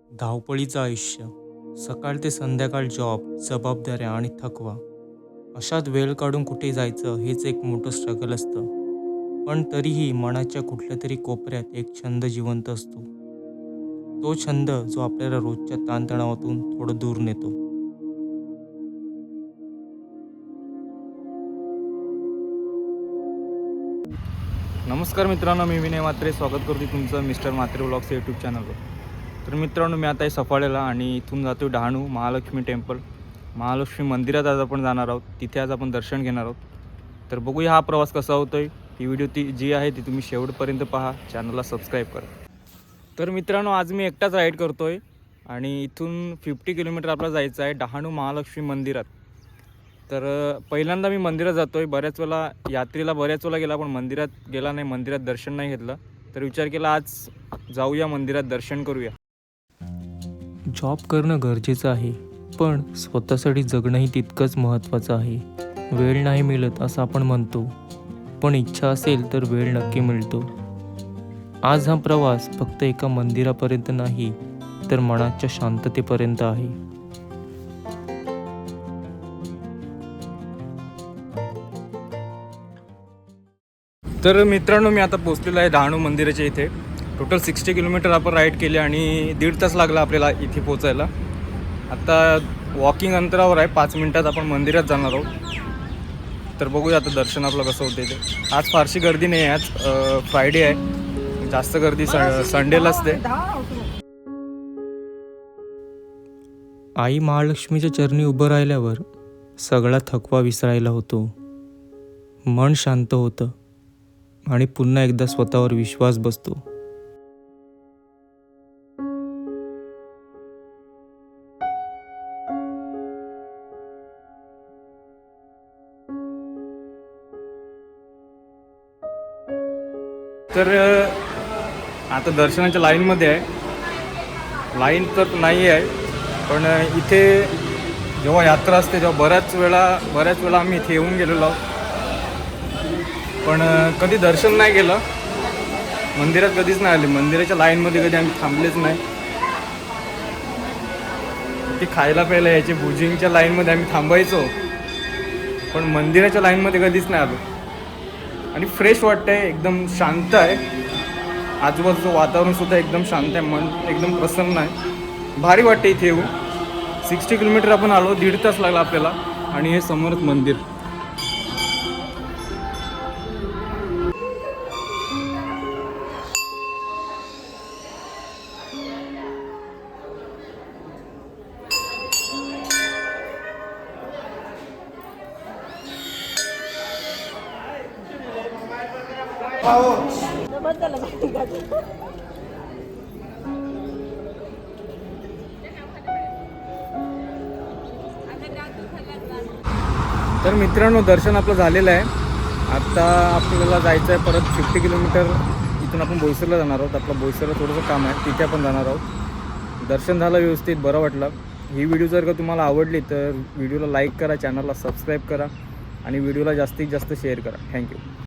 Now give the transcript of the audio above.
धावपळीचं आयुष्य, सकाळ ते संध्याकाळ जॉब, जबाबदाऱ्या आणि थकवा. अशात वेळ काढून कुठे जायचं हेच एक मोठं स्ट्रगल असतं. पण तरीही मनाच्या कुठल्यातरी कोपऱ्यात एक छंद जिवंत असतो. तो छंद जो आपल्याला रोजच्या ताणतणावातून थोडं दूर नेतो. नमस्कार मित्रांनो, मी विनय म्हात्रे स्वागत करतो तुमचं मिस्टर म्हात्रे व्लॉग्स यूट्यूब चॅनलवर. तर मित्रांनो, मी आता आहे सफाळ्याला आणि इथून जातो डहाणू महालक्ष्मी टेम्पल. महालक्ष्मी मंदिरात आज आपण जाणार आहोत. तिथे आज आपण दर्शन घेणार आहोत. तर बघूया हा प्रवास कसा होतोय. ही व्हिडिओ जी आहे ती तुम्ही शेवटपर्यंत पहा, चॅनलला सबस्क्राईब करा. तर मित्रांनो, आज मी एकटाच राईड करतोय आणि इथून 50 किलोमीटर आपल्याला जायचं आहे डहाणू महालक्ष्मी मंदिरात. तर पहिल्यांदा मी मंदिरात जातोय. बऱ्याच वेळेला गेला, पण मंदिरात गेला नाही, मंदिरात दर्शन नाही घेतलं. तर विचार केला आज जाऊया मंदिरात, दर्शन करूया. जॉब करणं गरजेचं आहे, पण स्वतःसाठी जगणंही तितकंच महत्त्वाचं आहे. वेळ नाही मिळत असं आपण म्हणतो, पण इच्छा असेल तर वेळ नक्की मिळतो. आज हा प्रवास फक्त एका मंदिरापर्यंत नाही, तर मनाच्या शांततेपर्यंत आहे. तर मित्रांनो, मी आता पोचलेलो आहे डहाणू मंदिराच्या इथे. टोटल 60 किलोमीटर आपण राईड केले आणि 1.5 तास लागला आपल्याला इथे पोचायला. आता वॉकिंग अंतरावर आहे, 5 मिनटात आपण मंदिरात जाणार आहोत. तर बघूया आता दर्शन आपलं कसं होतं इथे. आज फारशी गर्दी नाही आहे, आज फ्रायडे आहे, जास्त गर्दी संडेला असते. आई महालक्ष्मीच्या चरणी उभं राहिल्यावर सगळा थकवा विसरायला होतो. मन शांत होतं आणि पुन्हा एकदा स्वतःवर विश्वास बसतो. तर आता दर्शनाच्या लाईनमध्ये आहे. लाईन तर नाही आहे, पण इथे जेव्हा यात्रा असते तेव्हा बऱ्याच वेळा आम्ही इथे येऊन गेलेलो आहोत, पण कधी दर्शन नाही केलं. मंदिरात कधीच नाही आले, मंदिराच्या लाईनमध्ये कधी आम्ही थांबलेच नाही. ते खायला प्यायला यायचे, भुजिंगच्या लाईनमध्ये आम्ही थांबायचो, पण मंदिराच्या लाईनमध्ये कधीच नाही आलो. आणि फ्रेश वाटतंय, एकदम शांत आहे. आजूबाजूचं वातावरणसुद्धा एकदम शांत आहे, मन एकदम प्रसन्न आहे. भारी वाटते इथे येऊन. 60 किलोमीटर आपण आलो, 1.5 तास लागला आपल्याला. आणि हे समोरच मंदिर. तर मित्रांनो, दर्शन आपलं झालेलं आहे. आता आपल्याला जायचं आहे परत 50 किलोमीटर. इथून आपण बोईसरला जाणार आहोत. आपलं बोईसरला थोडंसं काम आहे, तिथे आपण जाणार आहोत. दर्शन झालं व्यवस्थित, बरं वाटलं. ही व्हिडिओ जर का तुम्हाला आवडली तर व्हिडिओला लाईक करा, चॅनलला सबस्क्राईब करा आणि व्हिडिओला जास्तीत जास्त शेअर करा. थँक्यू.